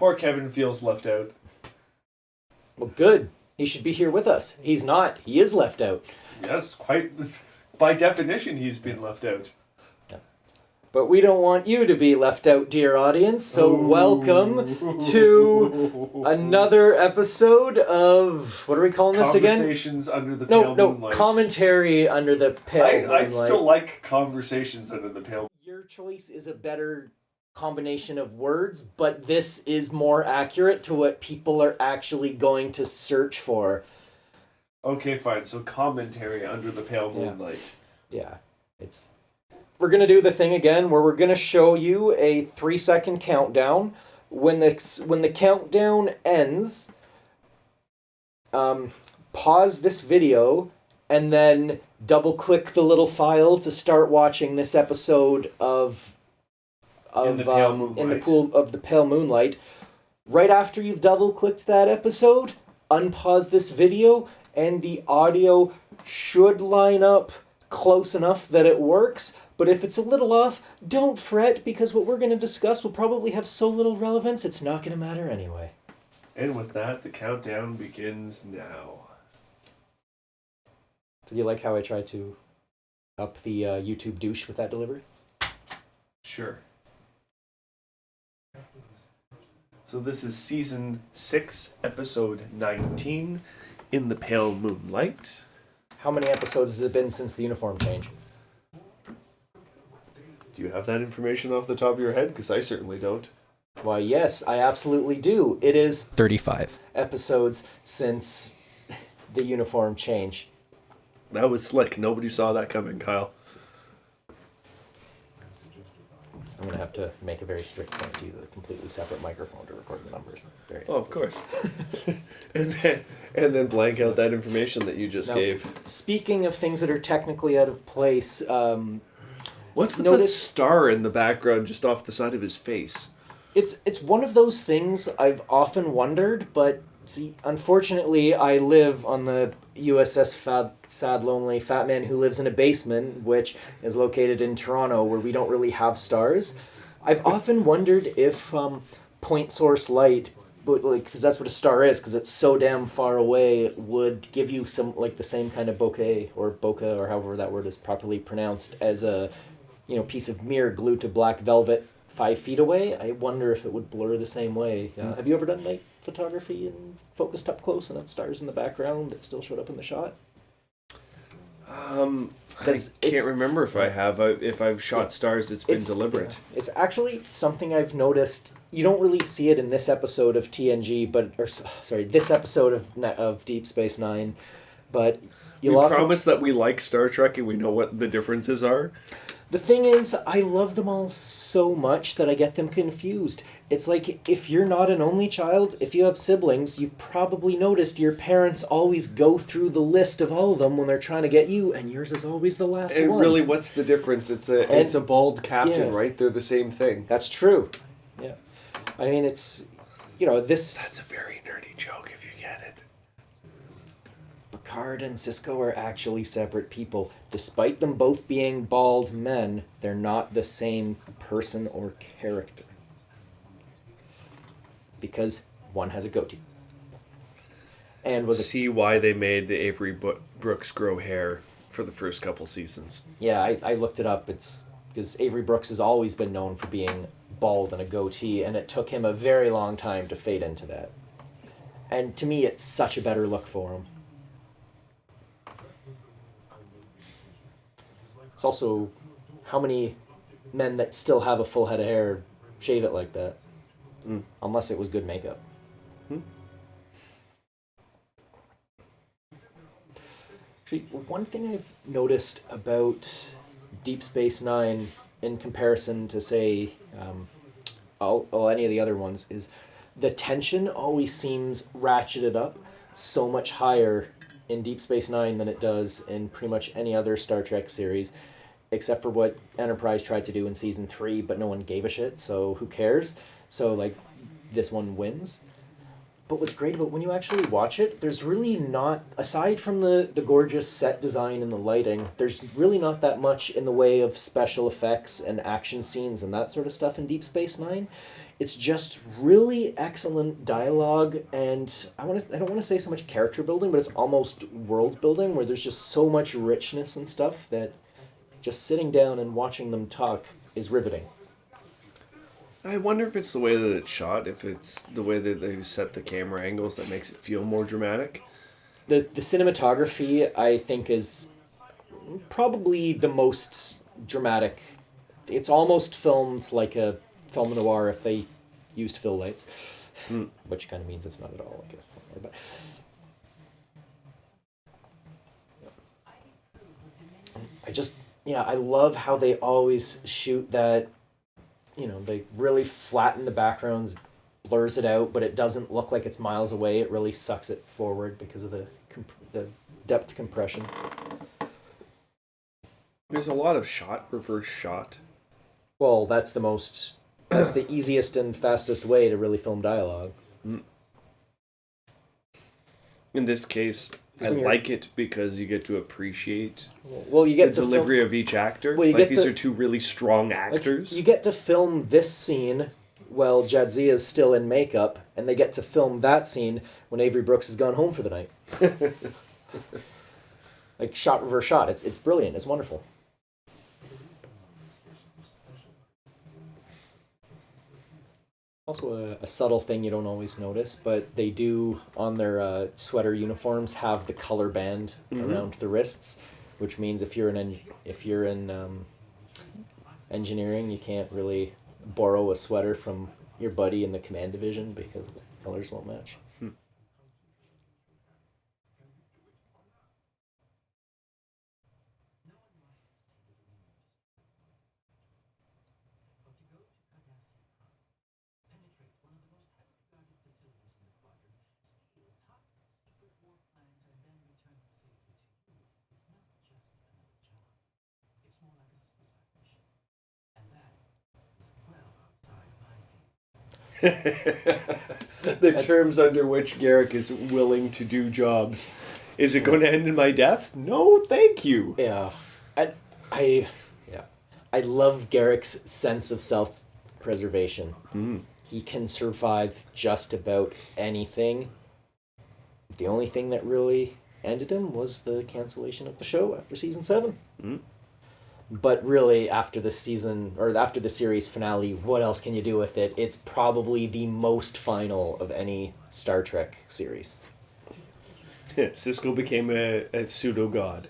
Poor Kevin feels left out. Well, good. He should be here with us. He's not. He is left out. Yes, quite. By definition, he's been left out. But we don't want you to be left out, dear audience. So welcome to another episode of... What are we calling this again? Conversations Under the Pale Moonlight. Commentary Under the Pale Moonlight. I still like Conversations Under the Pale. Your choice is a better combination of words, but this is more accurate to what people are actually going to search for. Okay, fine. So Commentary Under the Pale Moonlight. Yeah. We're going to do the thing again where we're going to show you a 3-second countdown. When the countdown ends, pause this video and then double-click the little file to start watching this episode in the pool of the Pale Moonlight. Right after you've double-clicked that episode, unpause this video, and the audio should line up close enough that it works. But if it's a little off, don't fret, because what we're going to discuss will probably have so little relevance, it's not going to matter anyway. And with that, the countdown begins now. Do you like how I tried to up the YouTube douche with that delivery? Sure. So this is Season 6, Episode 19, In the Pale Moonlight. How many episodes has it been since the uniform change? Do you have that information off the top of your head? Because I certainly don't. Why, yes, I absolutely do. It is 35 episodes since the uniform change. That was slick. Nobody saw that coming, Kyle. I'm going to have to make a very strict point to use a completely separate microphone to record the numbers. Oh, of course. and then blank out that information that you just gave. Speaking of things that are technically out of place... What's with the star in the background just off the side of his face? It's one of those things I've often wondered, but see, unfortunately I live on the USS Sad Lonely Fat Man Who Lives in a Basement, which is located in Toronto, where we don't really have stars. I've often wondered if point source light, because that's what a star is, because it's so damn far away, would give you some the same kind of bokeh or bokeh or however that word is properly pronounced as a piece of mirror glued to black velvet 5 feet away. I wonder if it would blur the same way. Have you ever done night photography and focused up close and had stars in the background that still showed up in the shot? I can't remember if I have. If I've shot stars, it's been deliberate. Yeah. It's actually something I've noticed. You don't really see it in this episode of TNG, this episode of Deep Space Nine, but we promise that we like Star Trek and we know what the differences are. The thing is, I love them all so much that I get them confused. It's like, if you're not an only child, if you have siblings, you've probably noticed your parents always go through the list of all of them when they're trying to get you, and yours is always the last one. And really, what's the difference? It's a bald captain, right? They're the same thing. That's true. Yeah. I mean, it's, this... That's a very nerdy joke, if you get it. Picard and Sisko are actually separate people. Despite them both being bald men, they're not the same person or character. Because one has a goatee. And see why they made Avery Brooks grow hair for the first couple seasons. Yeah, I looked it up. It's because Avery Brooks has always been known for being bald and a goatee, and it took him a very long time to fade into that. And to me, it's such a better look for him. It's also how many men that still have a full head of hair shave it like that. Unless it was good makeup. Actually, one thing I've noticed about Deep Space Nine in comparison to, say, any of the other ones is the tension always seems ratcheted up so much higher in Deep Space Nine than it does in pretty much any other Star Trek series, except for what Enterprise tried to do in Season 3, but no one gave a shit, so who cares? So, this one wins. But what's great about when you actually watch it, there's really not, aside from the gorgeous set design and the lighting, there's really not that much in the way of special effects and action scenes and that sort of stuff in Deep Space Nine. it's just really excellent dialogue, and I don't want to say so much character building, but it's almost world building where there's just so much richness and stuff that just sitting down and watching them talk is riveting. I wonder if it's the way that it's shot, if it's the way that they set the camera angles that makes it feel more dramatic. The cinematography, I think, is probably the most dramatic. It's almost filmed like a film noir if they used fill lights, which kind of means it's not at all like a film noir. But I love how they always shoot that. They really flatten the backgrounds, blurs it out, but it doesn't look like it's miles away. It really sucks it forward because of the depth compression. There's a lot of reverse shot. Well, that's the easiest and fastest way to really film dialogue. In this case, I like it because you get to appreciate you get the delivery of each actor. These are two really strong actors. You get to film this scene while Jadzia is still in makeup, and they get to film that scene when Avery Brooks has gone home for the night. Like shot reverse shot. It's brilliant. It's wonderful. Also a subtle thing you don't always notice, but they do on their sweater uniforms have the color band around the wrists, which means if you're in engineering, you can't really borrow a sweater from your buddy in the command division because the colors won't match. The terms under which Garrick is willing to do jobs. Is it going to end in my death? No, thank you. Yeah. I love Garrick's sense of self-preservation. He can survive just about anything. The only thing that really ended him was the cancellation of the show after season 7. But really, after the series finale, what else can you do with it? It's probably the most final of any Star Trek series. Sisko became a pseudo-god.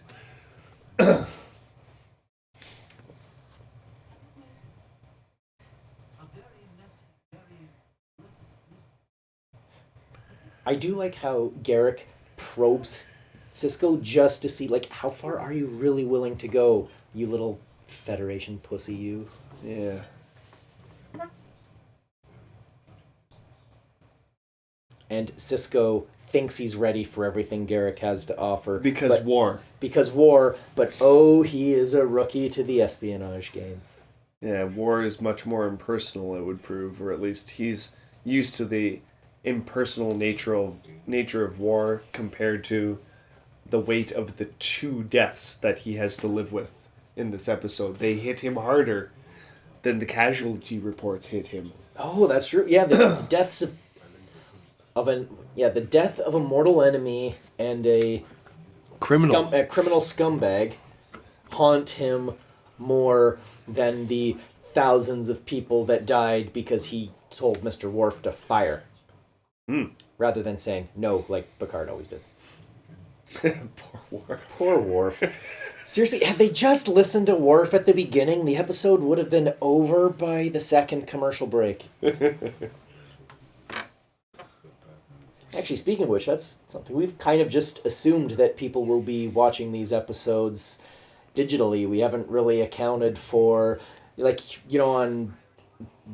I do like how Garrick probes Sisko just to see, like, how far are you really willing to go, you little Federation pussy, you. Yeah. And Sisko thinks he's ready for everything Garrick has to offer. Because war, but oh, he is a rookie to the espionage game. Yeah, war is much more impersonal, it would prove, or at least he's used to the impersonal nature of war compared to the weight of the 2 deaths that he has to live with in this episode. They hit him harder than the casualty reports hit him. Oh, that's true. Yeah, the deaths the death of a mortal enemy and a criminal scumbag haunt him more than the thousands of people that died because he told Mr. Worf to fire. Rather than saying no, like Picard always did. Poor Worf. Seriously, had they just listened to Worf at the beginning, the episode would have been over by the second commercial break. Actually, speaking of which, that's something we've kind of just assumed that people will be watching these episodes digitally. We haven't really accounted for, on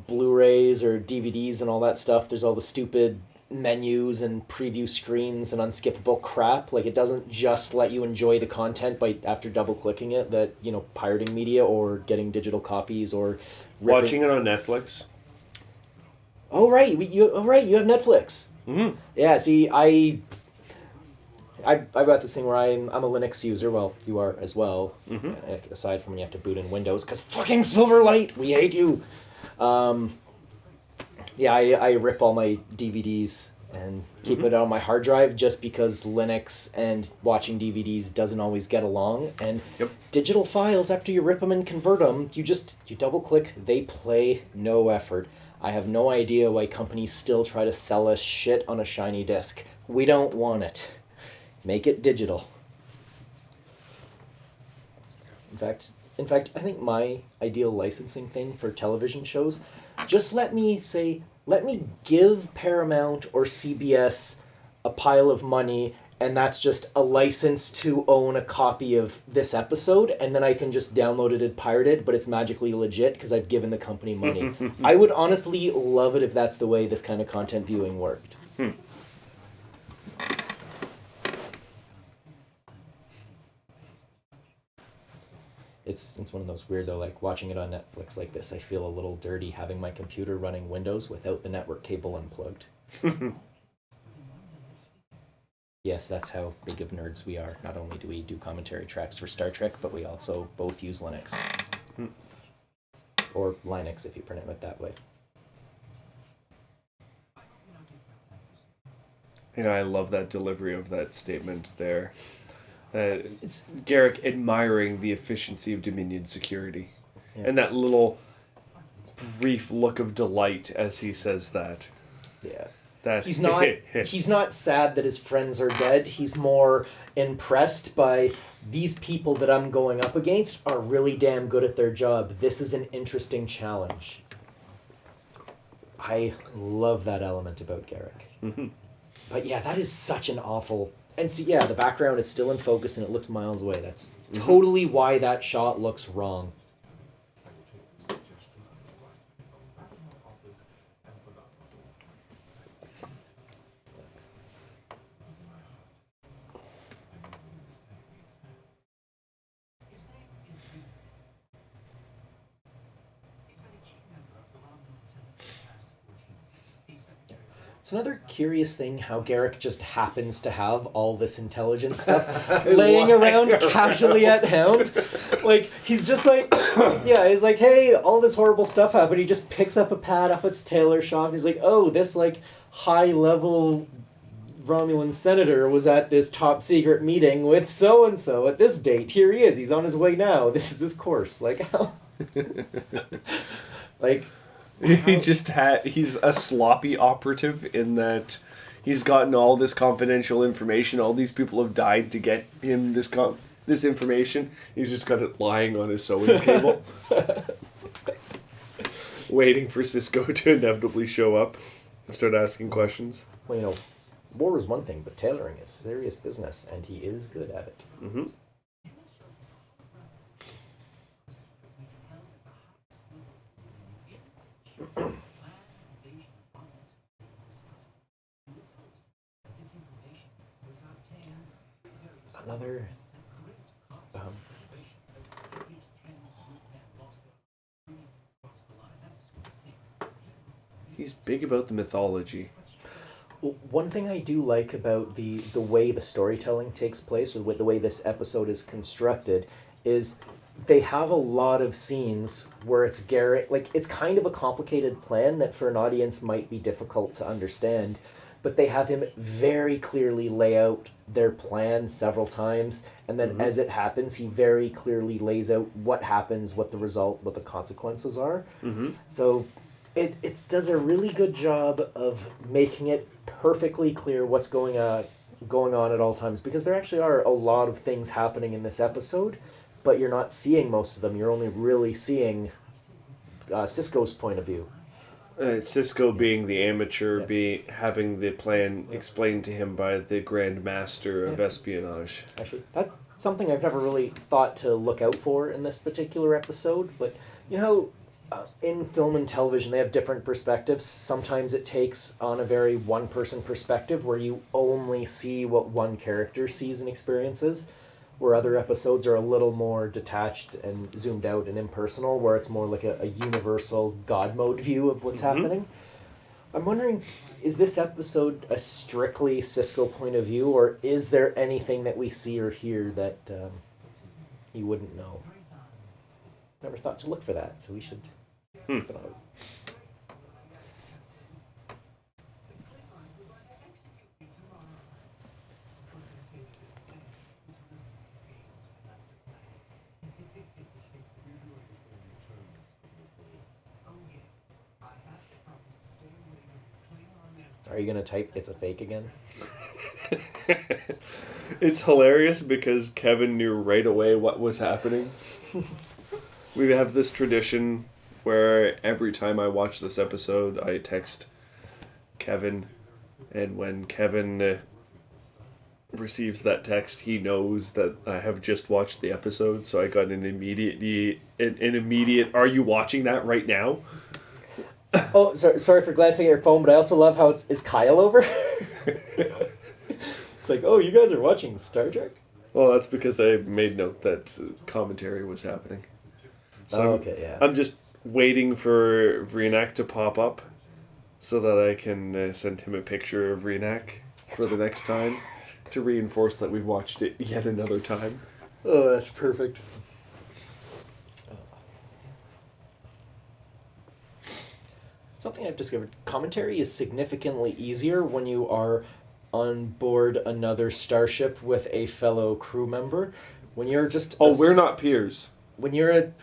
Blu-rays or DVDs and all that stuff, there's all the stupid menus and preview screens and unskippable crap. Like, it doesn't just let you enjoy the content after double clicking it, that pirating media or getting digital copies or watching it on Netflix. Oh right, you have Netflix. Yeah, see, I've got this thing where I'm a Linux user. Well, you are as well. Aside from when you have to boot in Windows, because fucking Silverlight, we hate you. Yeah, I rip all my DVDs and keep it on my hard drive just because Linux and watching DVDs doesn't always get along. And Yep. digital files, after you rip them and convert them, you double click, they play, no effort. I have no idea why companies still try to sell us shit on a shiny disk. We don't want it. Make it digital. In fact, I think my ideal licensing thing for television shows, just let me give Paramount or CBS a pile of money, and that's just a license to own a copy of this episode, and then I can just download it and pirate it, but it's magically legit because I've given the company money. I would honestly love it if that's the way this kind of content viewing worked. It's one of those weird, though, like watching it on Netflix like this, I feel a little dirty having my computer running Windows without the network cable unplugged. Yes, that's how big of nerds we are. Not only do we do commentary tracks for Star Trek, but we also both use Linux. Or Linux, if you pronounce it that way. You know, I love that delivery of that statement there. It's Garrick admiring the efficiency of Dominion security. Yeah. And that little brief look of delight as he says that. Yeah. That he's not sad that his friends are dead. He's more impressed by these people that I'm going up against are really damn good at their job. This is an interesting challenge. I love that element about Garrick. Mm-hmm. But yeah, that is such an awful... And see, yeah, the background, it's still in focus and it looks miles away. That's totally why that shot looks wrong. It's another curious thing how Garrick just happens to have all this intelligence stuff laying around casually at hand. Like, he's just like, yeah, he's like, hey, all this horrible stuff happened. He just picks up a pad up at his tailor shop. And he's like, oh, this, like, high-level Romulan senator was at this top-secret meeting with so-and-so at this date. Here he is. He's on his way now. This is his course. Like, how? Like... He's a sloppy operative in that he's gotten all this confidential information. All these people have died to get him this information. He's just got it lying on his sewing table. Waiting for Cisco to inevitably show up and start asking questions. Well, you know, war is one thing, but tailoring is serious business, and he is good at it. Mm-hmm. Another he's big about the mythology. Well, one thing I do like about the way the storytelling takes place, or the way this episode is constructed, is they have a lot of scenes where it's Garrick, like, it's kind of a complicated plan that for an audience might be difficult to understand, but they have him very clearly lay out their plan several times, and then as it happens, he very clearly lays out what happens, what the result, what the consequences are. Mm-hmm. So it does a really good job of making it perfectly clear what's going on at all times, because there actually are a lot of things happening in this episode, but you're not seeing most of them. You're only really seeing Cisco's point of view. Cisco being the amateur, having the plan explained to him by the Grand Master of Espionage. Actually, that's something I've never really thought to look out for in this particular episode, but, you know, in film and television, they have different perspectives. Sometimes it takes on a very one-person perspective where you only see what one character sees and experiences, where other episodes are a little more detached and zoomed out and impersonal, where it's more like a universal God mode view of what's happening. I'm wondering, is this episode a strictly Cisco point of view, or is there anything that we see or hear that you wouldn't know? Never thought to look for that, so we should keep an eye. Are you gonna type "it's a fake" again? It's hilarious because Kevin knew right away what was happening. We have this tradition where every time I watch this episode, I text Kevin, and when Kevin receives that text, he knows that I have just watched the episode, so I got an immediate, "Are you watching that right now?" Oh, sorry for glancing at your phone, but I also love how is Kyle over? It's like, oh, you guys are watching Star Trek? Well, that's because I made note that commentary was happening. So okay, yeah. I'm just waiting for Vreenak to pop up so that I can send him a picture of Vreenak for the next time to reinforce that we've watched it yet another time. Oh, that's perfect. Something I've discovered, commentary is significantly easier when you are on board another starship with a fellow crew member. When you're just... we're not peers. When you're a...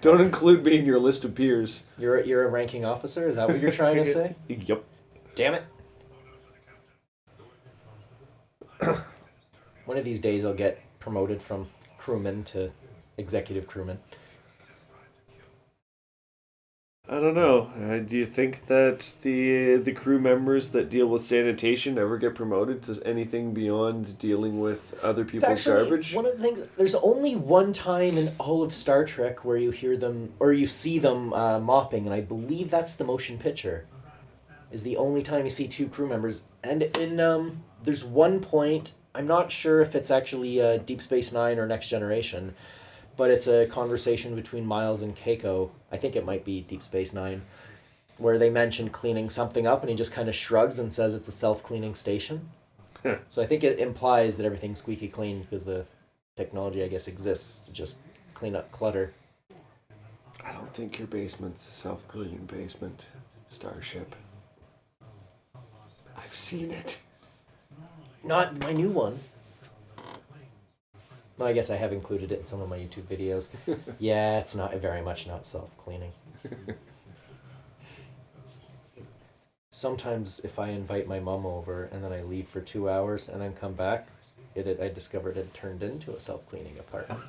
Don't include me in your list of peers. You're a ranking officer? Is that what you're trying to say? Yep. Damn it. One of these days I'll get promoted from crewman to executive crewman. I don't know. Do you think that the crew members that deal with sanitation ever get promoted to anything beyond dealing with other people's garbage? One of the things, there's only one time in all of Star Trek where you hear them, or you see them mopping, and I believe that's the motion picture. Is the only time you see two crew members. And in there's one point, I'm not sure if it's actually Deep Space Nine or Next Generation, but it's a conversation between Miles and Keiko. I think it might be Deep Space Nine, where they mention cleaning something up, and he just kind of shrugs and says it's a self-cleaning station. So I think it implies that everything's squeaky clean because the technology, I guess, exists to just clean up clutter. I don't think your basement's a self-cleaning basement, Starship. I've seen it. Not my new one. Well, I guess I have included it in some of my YouTube videos. Yeah, it's very much not self-cleaning. Sometimes if I invite my mom over and then I leave for 2 hours and then come back, I discovered it turned into a self-cleaning apartment.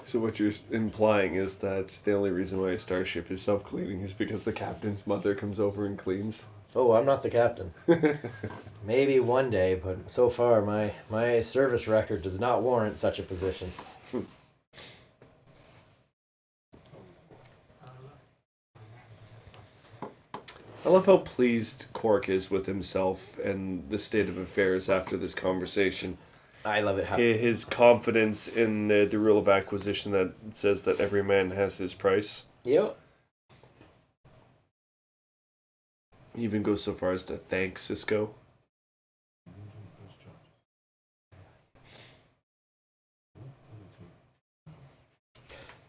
So what you're implying is that the only reason why a starship is self-cleaning is because the captain's mother comes over and cleans? Oh, I'm not the captain. Maybe one day, but so far my service record does not warrant such a position. I love how pleased Quark is with himself and the state of affairs after this conversation. I love it. His confidence in the rule of acquisition that says that every man has his price. Yep. He even goes so far as to thank Sisko.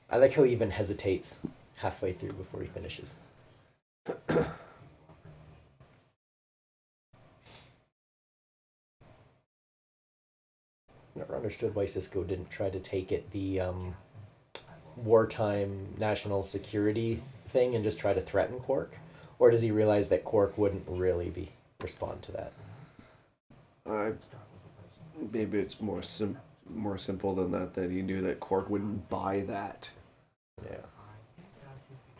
I like how he even hesitates halfway through before he finishes. Never understood why Sisko didn't try to take it the wartime national security thing and just try to threaten Quark. Or does he realize that Quark wouldn't really respond to that? Maybe it's more simple than that he knew that Quark wouldn't buy that. Yeah.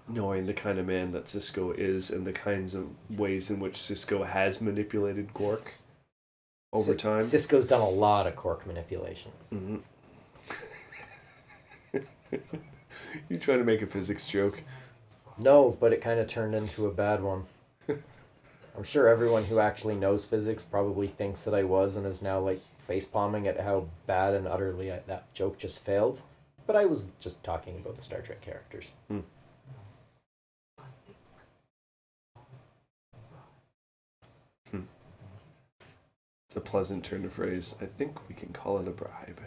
Knowing the kind of man that Sisko is and the kinds of ways in which Sisko has manipulated Quark over time. Sisko's done a lot of Quark manipulation. Mm-hmm. You trying to make a physics joke? No, but it kind of turned into a bad one. I'm sure everyone who actually knows physics probably thinks that I was and is now facepalming at how bad and utterly that joke just failed. But I was just talking about the Star Trek characters. It's a pleasant turn of phrase. I think we can call it a bribe.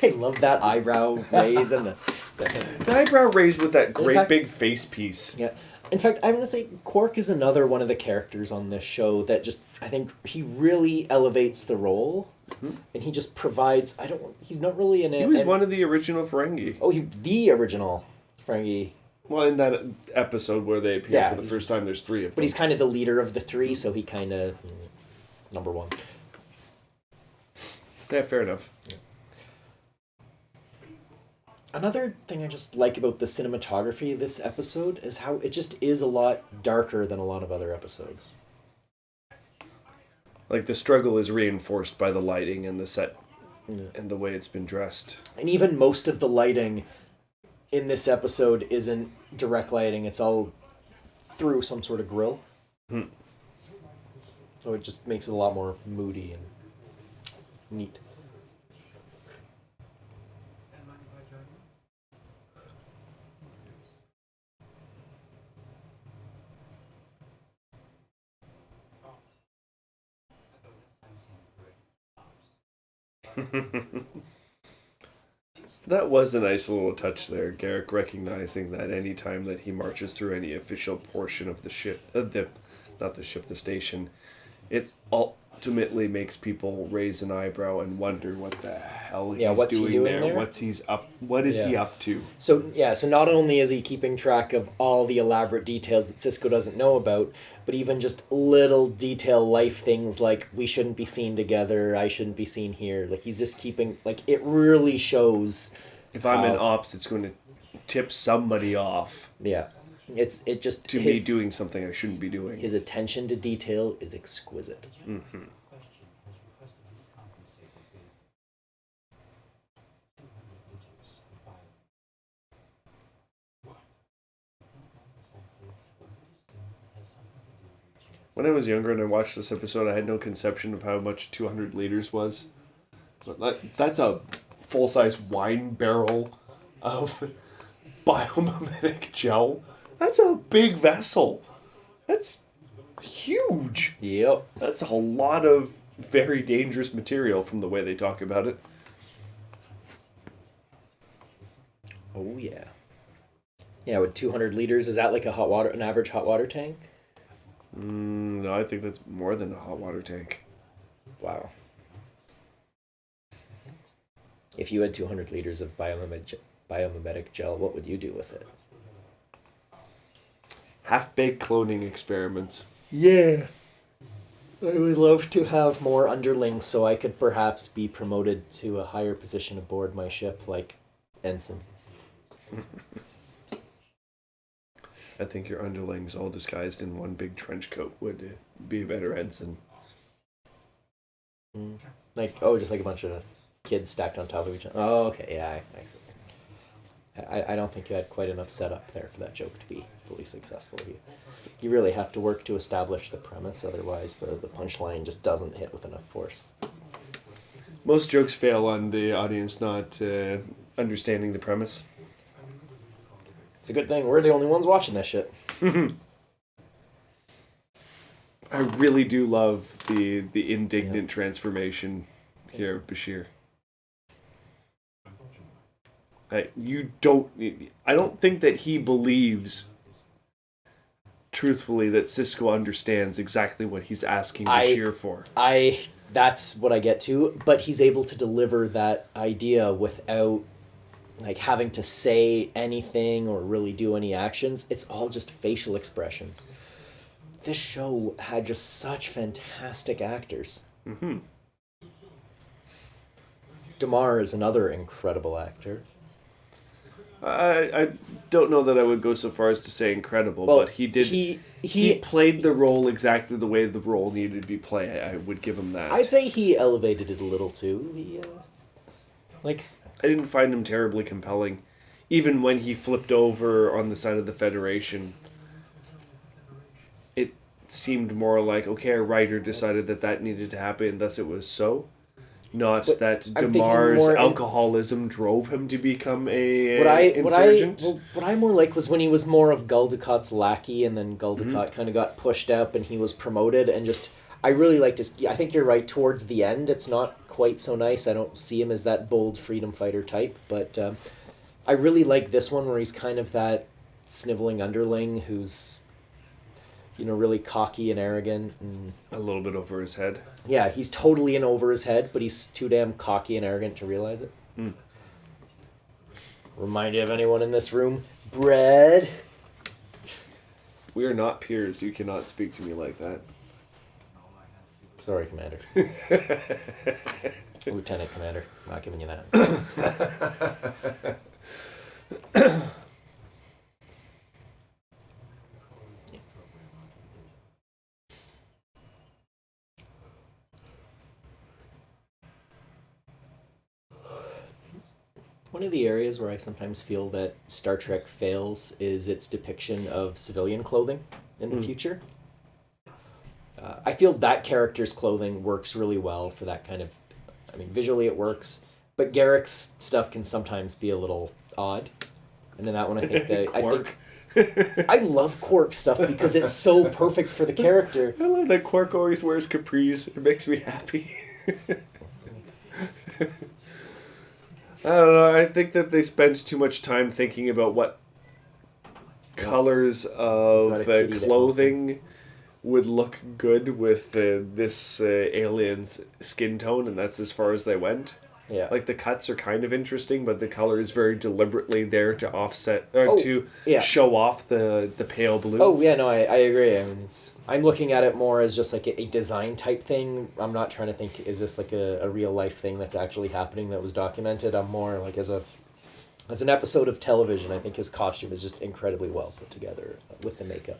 I love that eyebrow raise and the eyebrow raise with that great big face piece. Yeah. In fact, I'm going to say Quark is another one of the characters on this show that just, I think he really elevates the role. and he just provides. He's not really He was one of the original Ferengi. Oh, the original Ferengi. Well, in that episode where they appear for the first time, there's 3 of them. But he's kind of the leader of the 3, so he kind of number 1. Yeah, fair enough. Yeah. Another thing I just like about the cinematography of this episode is how it just is a lot darker than a lot of other episodes. Like, the struggle is reinforced by the lighting and the set and the way it's been dressed. And even most of the lighting in this episode isn't direct lighting. It's all through some sort of grill. So it just makes it a lot more moody and neat. That was a nice little touch there, Garrick recognizing that any time that he marches through any official portion of the ship, the station, it ultimately makes people raise an eyebrow and wonder what the hell he's doing there. What is he up to? So not only is he keeping track of all the elaborate details that Sisko doesn't know about, but even just little detail life things like we shouldn't be seen together, I shouldn't be seen here. Like, he's just keeping, like, it really shows. If I'm in ops, it's going to tip somebody off. Yeah. It just to me doing something I shouldn't be doing. His attention to detail is exquisite. Mm-hmm. When I was younger and I watched this episode, I had no conception of how much 200 liters was. But that's a full-size wine barrel of biomimetic gel. That's a big vessel. That's huge. Yep. That's a lot of very dangerous material from the way they talk about it. Oh, yeah. Yeah, with 200 liters, is that like an average hot water tank? No, I think that's more than a hot water tank. Wow. If you had 200 liters of biomimetic gel, what would you do with it? Half-baked cloning experiments. Yeah. I would love to have more underlings so I could perhaps be promoted to a higher position aboard my ship, like ensign. I think your underlings all disguised in one big trench coat would be a better ensign. Just like a bunch of kids stacked on top of each other. Oh, okay, yeah. I don't think you had quite enough setup there for that joke to be fully successful. You really have to work to establish the premise, otherwise the punchline just doesn't hit with enough force. Most jokes fail on the audience not understanding the premise. It's a good thing we're the only ones watching this shit. I really do love the indignant transformation here of Bashir. I don't think that he believes truthfully that Sisko understands exactly what he's asking Bashir for. That's what I get to, but he's able to deliver that idea without like having to say anything or really do any actions. It's all just facial expressions. This show had just such fantastic actors. Mm-hmm. Damar is another incredible actor. I don't know that I would go so far as to say incredible, but he did. He played the role exactly the way the role needed to be played. I would give him that. I'd say he elevated it a little too. I didn't find him terribly compelling, even when he flipped over on the side of the Federation. It seemed more like, okay, a writer decided that needed to happen, and thus it was so. Not that Damar's alcoholism drove him to become a insurgent. What I more like was when he was more of Gul Dukat's lackey, and then Gul Dukat kind of got pushed up, and he was promoted, and just I really liked his. I think you're right. Towards the end, it's not quite so nice. I don't see him as that bold freedom fighter type, but I really like this one where he's kind of that sniveling underling who's really cocky and arrogant. And A little bit over his head. yeah, he's totally in over his head, but he's too damn cocky and arrogant to realize it. Mm. Remind you of anyone in this room? Brad? We are not peers. You cannot speak to me like that. Sorry, Commander. Lieutenant Commander. Not giving you that. One of the areas where I sometimes feel that Star Trek fails is its depiction of civilian clothing in the future. I feel that character's clothing works really well for that kind of... I mean, visually it works, but Garrick's stuff can sometimes be a little odd. And in that one, I think I love Quark stuff because it's so perfect for the character. I love that Quark always wears capris. It makes me happy. I don't know. I think that they spend too much time thinking about what colors of clothing would look good with this alien's skin tone, and that's as far as they went. Yeah. Like, the cuts are kind of interesting, but the color is very deliberately there to offset, show off the pale blue. Oh, yeah, no, I agree. I mean, I'm looking at it more as just like a design type thing. I'm not trying to think, is this like a real life thing that's actually happening that was documented? I'm more like as an episode of television, I think his costume is just incredibly well put together with the makeup.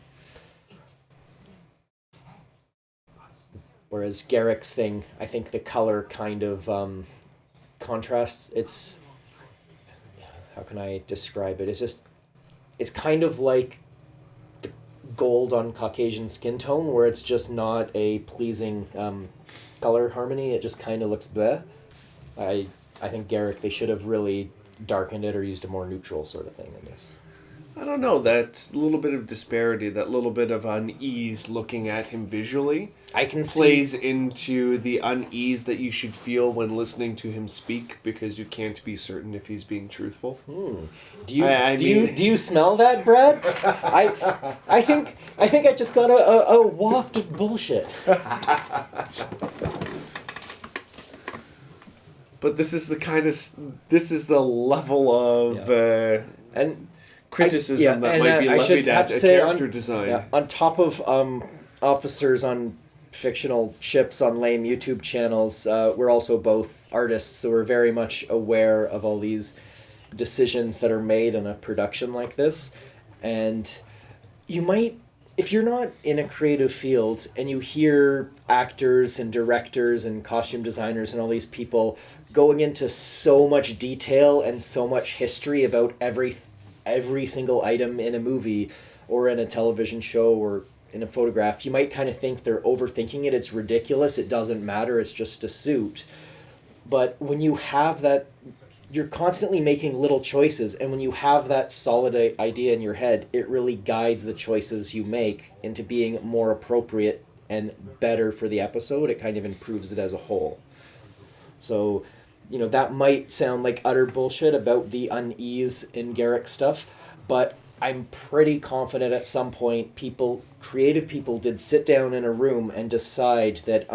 Whereas Garrick's thing, I think the color kind of contrasts. It's... How can I describe it? It's kind of like the gold on Caucasian skin tone, where it's just not a pleasing color harmony. It just kind of looks bleh. I think Garrick, they should have really darkened it or used a more neutral sort of thing in this. I don't know, that little bit of disparity, that little bit of unease looking at him visually plays into the unease that you should feel when listening to him speak, because you can't be certain if he's being truthful. Do you smell that, Brad? I think I just got a waft of bullshit. But this is the level of and criticism that might be levied at character design. Yeah, on top of officers on fictional ships on lame YouTube channels, we're also both artists, so we're very much aware of all these decisions that are made in a production like this. And you might, if you're not in a creative field and you hear actors and directors and costume designers and all these people going into so much detail and so much history about every single item in a movie or in a television show or in a photograph, you might kind of think they're overthinking it. It's ridiculous. It doesn't matter. It's just a suit. But when you have that, you're constantly making little choices. And when you have that solid idea in your head, it really guides the choices you make into being more appropriate and better for the episode. It kind of improves it as a whole. So, that might sound like utter bullshit about the unease in Garrick stuff, but I'm pretty confident at some point creative people did sit down in a room and decide that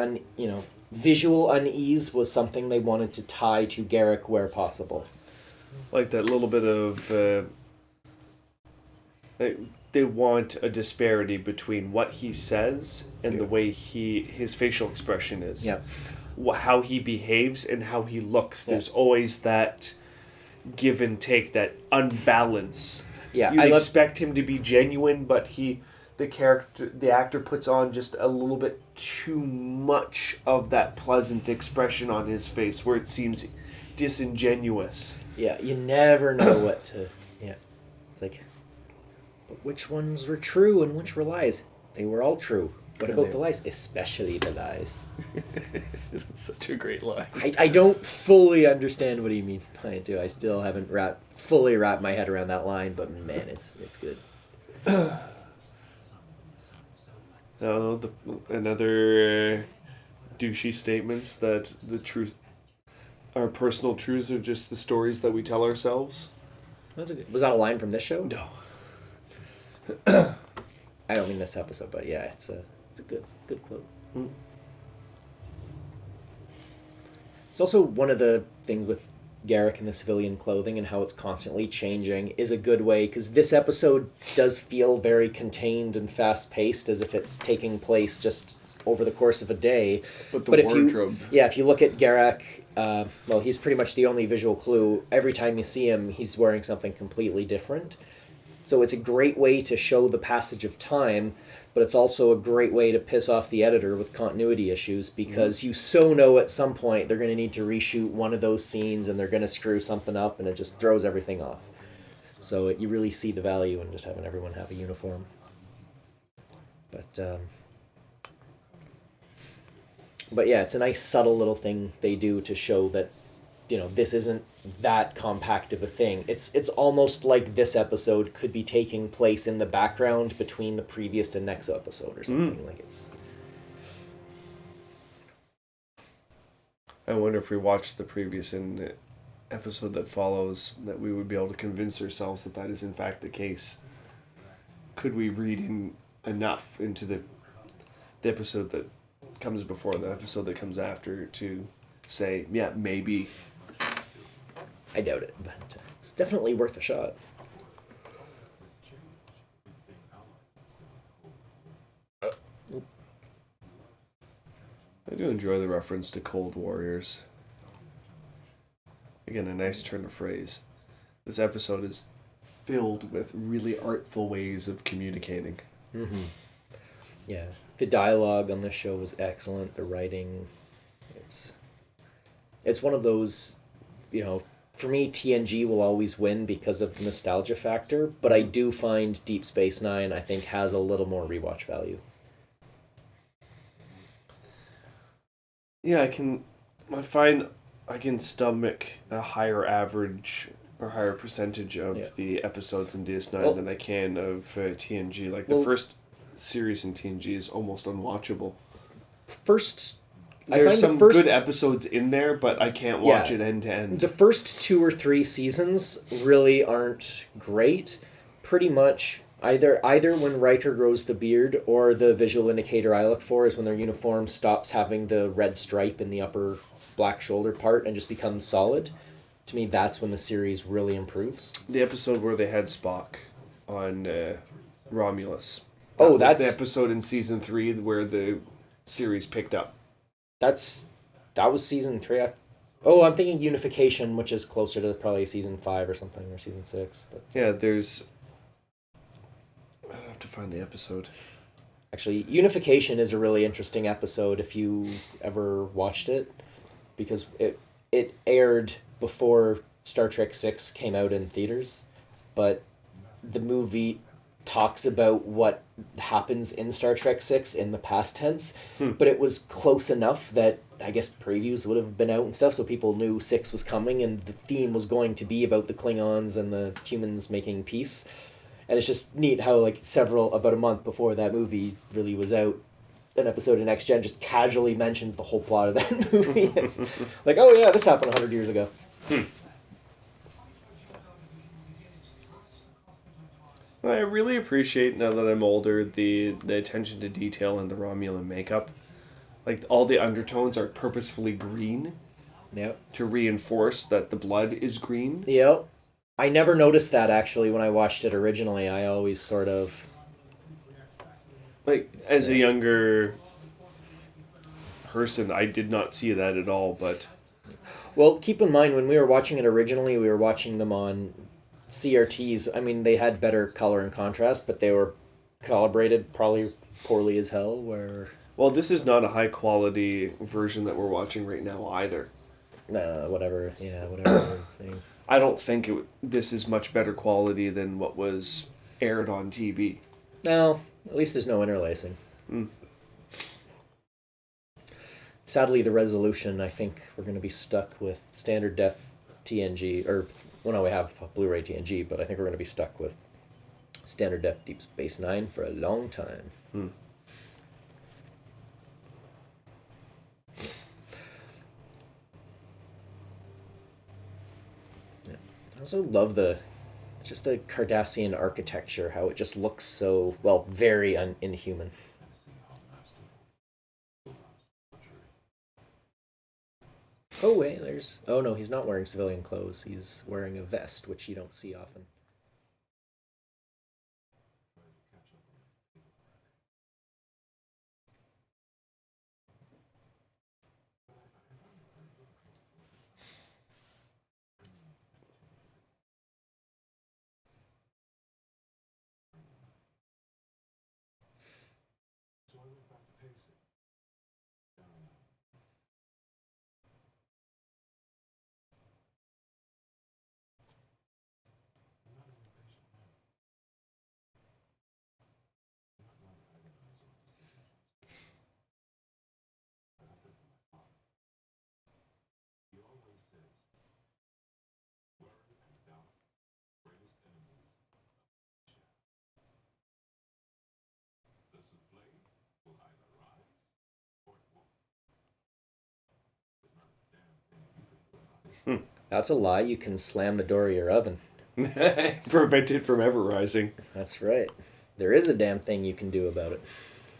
visual unease was something they wanted to tie to Garrick where possible. Like that little bit of they want a disparity between what he says and the way his facial expression is. Yeah. How he behaves and how he looks. There's always that give and take, that unbalance. Yeah, You'd expect him to be genuine, but the actor puts on just a little bit too much of that pleasant expression on his face, where it seems disingenuous. Yeah, you never know what to... Yeah, it's like, but which ones were true and which were lies? They were all true. What about the lies? Especially the lies. That's such a great line. I don't fully understand what he means by it, too. I still haven't fully wrapped my head around that line, but man, it's good. Another douchey statement that our personal truths are just the stories that we tell ourselves. Was that a line from this show? No. I don't mean this episode, but yeah, it's a good quote. Mm. It's also one of the things with Garrick and the civilian clothing and how it's constantly changing is a good way, because this episode does feel very contained and fast paced, as if it's taking place just over the course of a day. But if wardrobe. if you look at Garrick, well, he's pretty much the only visual clue. Every time you see him, he's wearing something completely different. So it's a great way to show the passage of time, but it's also a great way to piss off the editor with continuity issues, because you so know at some point they're going to need to reshoot one of those scenes and they're going to screw something up, and it just throws everything off. So you really see the value in just having everyone have a uniform. But yeah, it's a nice subtle little thing they do to show that, this isn't that compact of a thing. It's almost like this episode could be taking place in the background between the previous and next episode or something. Like it's. I wonder if we watched the previous episode that follows, that we would be able to convince ourselves that that is in fact the case. Could we read in enough into the episode that comes before the episode that comes after to say, yeah, maybe. I doubt it, but it's definitely worth a shot. I do enjoy the reference to Cold Warriors. Again, a nice turn of phrase. This episode is filled with really artful ways of communicating. Mm-hmm. Yeah, the dialogue on this show was excellent. The writing, it's one of those, for me, TNG will always win because of the nostalgia factor, but I do find Deep Space Nine, I think, has a little more rewatch value. Yeah, I find I can stomach a higher average or higher percentage of the episodes in DS9 than I can of TNG. Like, the first series in TNG is almost unwatchable. There's some good episodes in there, but I can't watch it end to end. The first 2 or 3 seasons really aren't great. Pretty much either when Riker grows the beard, or the visual indicator I look for is when their uniform stops having the red stripe in the upper black shoulder part and just becomes solid. To me, that's when the series really improves. The episode where they had Spock on Romulus. That's the episode in season 3 where the series picked up. That was season 3. I'm thinking Unification, which is closer to probably season 5 or something, or season 6. But yeah, there's. I have to find the episode. Actually, Unification is a really interesting episode if you ever watched it, because it aired before Star Trek 6 came out in theaters, but the movie talks about what happens in Star Trek 6 in the past tense, but it was close enough that I guess previews would have been out and stuff, so people knew 6 was coming, and the theme was going to be about the Klingons and the humans making peace. And it's just neat how, like, about a month before that movie really was out, an episode of Next Gen just casually mentions the whole plot of that movie. It's like, oh yeah, this happened 100 years ago. I really appreciate, now that I'm older, the attention to detail in the Romulan makeup. Like, all the undertones are purposefully green. Yep. To reinforce that the blood is green. Yep. I never noticed that, actually, when I watched it originally. I always sort of... Like, as a younger person, I did not see that at all, but... Well, keep in mind, when we were watching it originally, we were watching them on CRTs. I mean, they had better color and contrast, but they were calibrated probably poorly as hell, where... Well, this is not a high-quality version that we're watching right now, either. Whatever thing. I don't think this is much better quality than what was aired on TV. No, at least there's no interlacing. Sadly, the resolution, I think we're going to be stuck with standard def TNG, we have Blu-ray TNG, but I think we're going to be stuck with standard def Deep Space Nine for a long time. I also love the Just the Cardassian architecture, how it just looks so, well, very inhuman. Oh, wait, there's. Oh, no, he's not wearing civilian clothes. He's wearing a vest, which you don't see often. That's a lie. You can slam the door of your oven. Prevent it from ever rising. That's right. There is a damn thing you can do about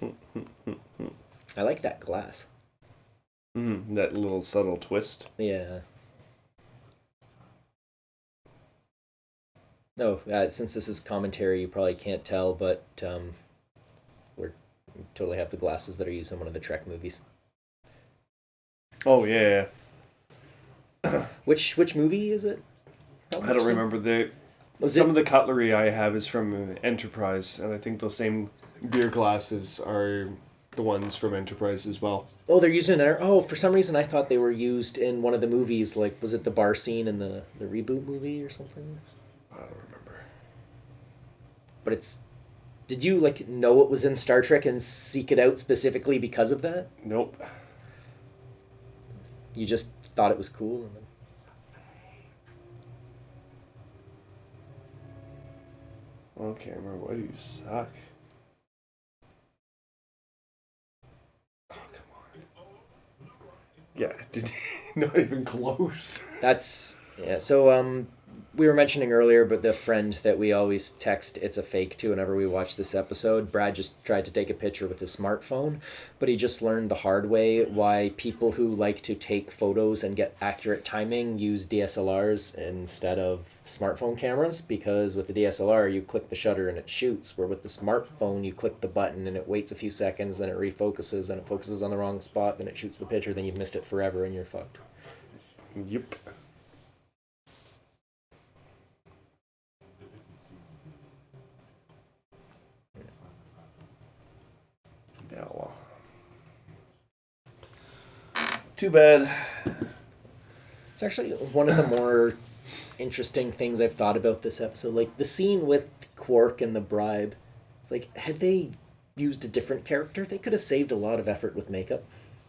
it. I like that glass. That little subtle twist. Yeah. No, since this is commentary, you probably can't tell, but we totally have the glasses that are used in one of the Trek movies. Oh yeah. Which movie is it? I don't remember. Some of the cutlery I have is from Enterprise, and I think those same beer glasses are the ones from Enterprise as well. Oh, they're used in there. Oh, for some reason I thought they were used in one of the movies. Like, was it the bar scene in the reboot movie or something? I don't remember. But it's. Did you know it was in Star Trek and seek it out specifically because of that? Nope. You just thought it was cool. And then... Okay, remember, why do you suck? Oh, come on. Yeah, not even close. That's yeah. So we were mentioning earlier, but the friend that we always text "it's a fake" to whenever we watch this episode, Brad just tried to take a picture with his smartphone, but he just learned the hard way why people who like to take photos and get accurate timing use DSLRs instead of smartphone cameras, because with the DSLR you click the shutter and it shoots, where with the smartphone you click the button and it waits a few seconds, then it refocuses, then it focuses on the wrong spot, then it shoots the picture, then you've missed it forever and you're fucked. Yep. Yeah, well. Too bad. It's actually one of the more interesting things I've thought about this episode. Like, the scene with Quark and the bribe. It's like, had they used a different character, they could have saved a lot of effort with makeup.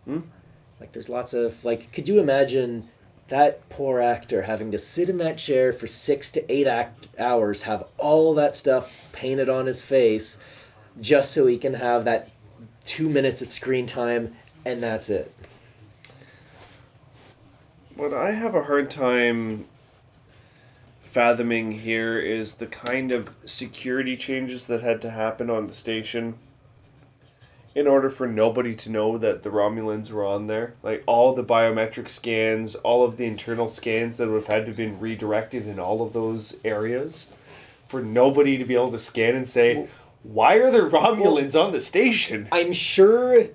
Like, there's lots of... Like, could you imagine that poor actor having to sit in that chair for 6 to 8 hours, have all that stuff painted on his face, just so he can have that 2 minutes of screen time, and that's it. What I have a hard time fathoming here is the kind of security changes that had to happen on the station in order for nobody to know that the Romulans were on there. Like, all the biometric scans, all of the internal scans that would have had to have been redirected in all of those areas, for nobody to be able to scan and say, why are there Romulans on the station? I'm sure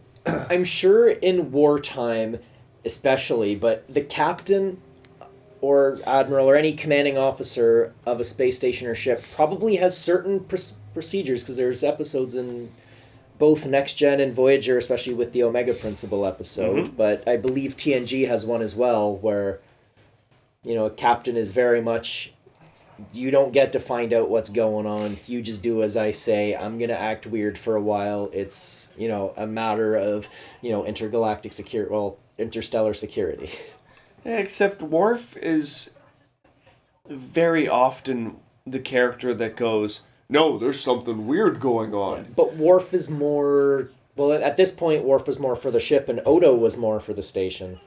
in wartime especially, but the captain or admiral or any commanding officer of a space station or ship probably has certain procedures, because there's episodes in both Next Gen and Voyager, especially with the Omega Principle episode, but I believe TNG has one as well where, a captain is very much, you don't get to find out what's going on. You just do as I say. I'm going to act weird for a while. It's, a matter of, intergalactic security, interstellar security. Yeah, except Worf is very often the character that goes, no, there's something weird going on. Yeah, but Worf is more... Well, at this point, Worf was more for the ship, and Odo was more for the station.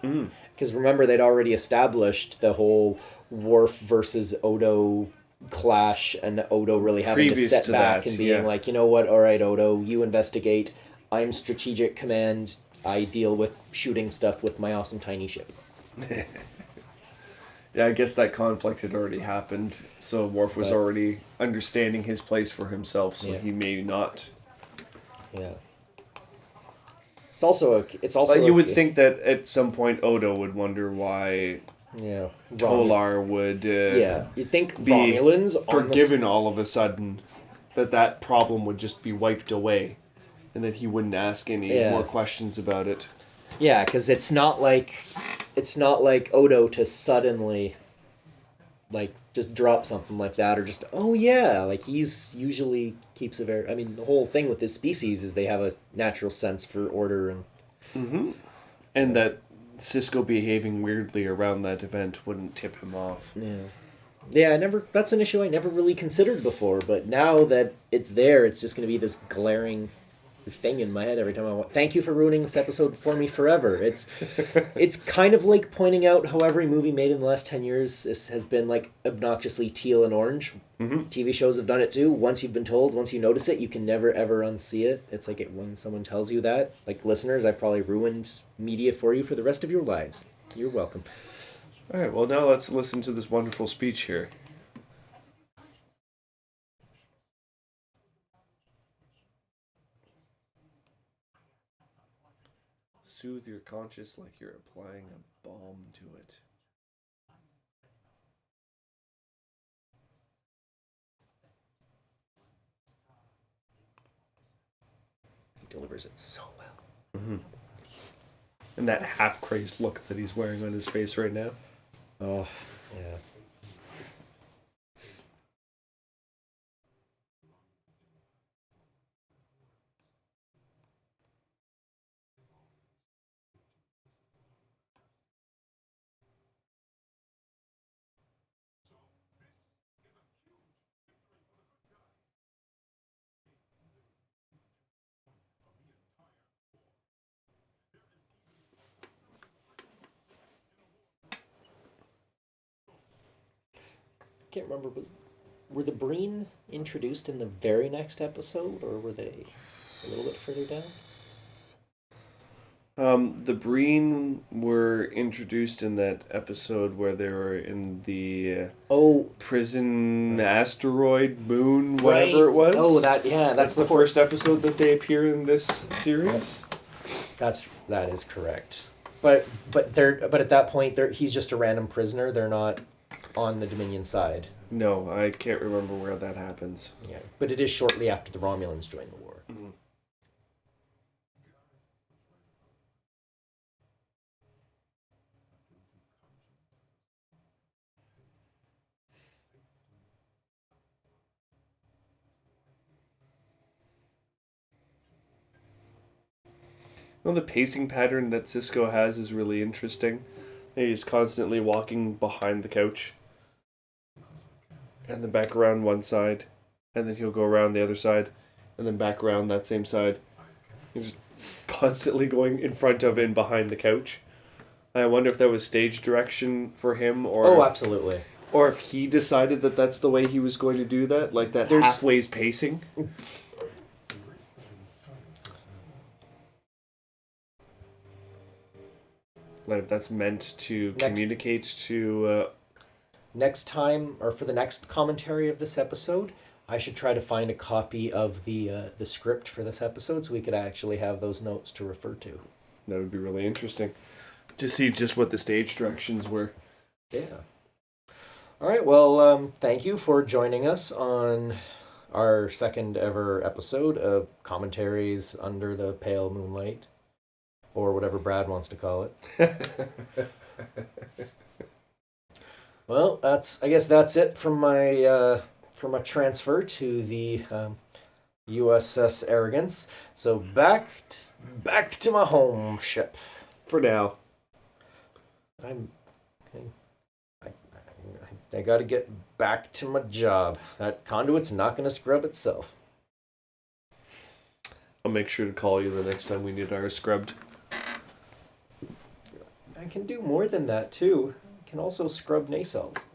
Because remember, they'd already established the whole Worf versus Odo clash and Odo really having to Previous step to back that, and being yeah. like, you know what, all right, Odo, you investigate. I'm strategic command. I deal with shooting stuff with my awesome tiny ship. Yeah, I guess that conflict had already happened, so Worf was But- already understanding his place for himself, so Yeah. he may not. Yeah. It's also But you would think that at some point Odo would wonder why yeah Tolar would yeah, you'd think be Romulans forgiven all of a sudden, that problem would just be wiped away, and that he wouldn't ask any Yeah. more questions about it. Yeah, because it's not like Odo to suddenly like just drop something like that, or just oh yeah, like he's usually keeps a very. I mean, the whole thing with this species is they have a natural sense for order and. And that Cisco behaving weirdly around that event wouldn't tip him off. Yeah. Yeah, I never. That's an issue I never really considered before, but now that it's there, it's just going to be this glaring thing in my head every time I want. Thank you for ruining this episode for me forever. It's kind of like pointing out how every movie made in the last 10 years has been like obnoxiously teal and orange. TV shows have done it too. Once you've been told, once you notice it, you can never ever unsee it. It's like when someone tells you that, like listeners, I've probably ruined media for you for the rest of your lives. You're welcome. All right, well, now let's listen to this wonderful speech here. Soothe your conscience like you're applying a balm to it. He delivers it so well. And that half-crazed look that he's wearing on his face right now. Oh, yeah. I can't remember, were the Breen introduced in the very next episode, or were they a little bit further down? The Breen were introduced in that episode where they were in the prison asteroid moon, whatever it was. Oh, that's the first episode that they appear in this series. That is correct. But at that point he's just a random prisoner. They're not on the Dominion side. No, I can't remember where that happens. Yeah, but it is shortly after the Romulans join the war. Well, the pacing pattern that Cisco has is really interesting. He's constantly walking behind the couch, and then back around one side, and then he'll go around the other side, and then back around that same side. He's just constantly going in front of and behind the couch. I wonder if that was stage direction for him, or Absolutely. or if he decided that that's the way he was going to do that, like that halfway's pacing. Like if that's meant to communicate to... Next time, or for the next commentary of this episode, I should try to find a copy of the script for this episode so we could actually have those notes to refer to. That would be really interesting to see just what the stage directions were. Yeah. All right, well, thank you for joining us on our second ever episode of Commentaries Under the Pale Moonlight, or whatever Brad wants to call it. Well, I guess that's it from my transfer to the USS Arrogance. So back to my home ship For now. I got to get back to my job. That conduit's not going to scrub itself. I'll make sure to call you the next time we need ours scrubbed. I can do more than that too. I can also scrub nacelles.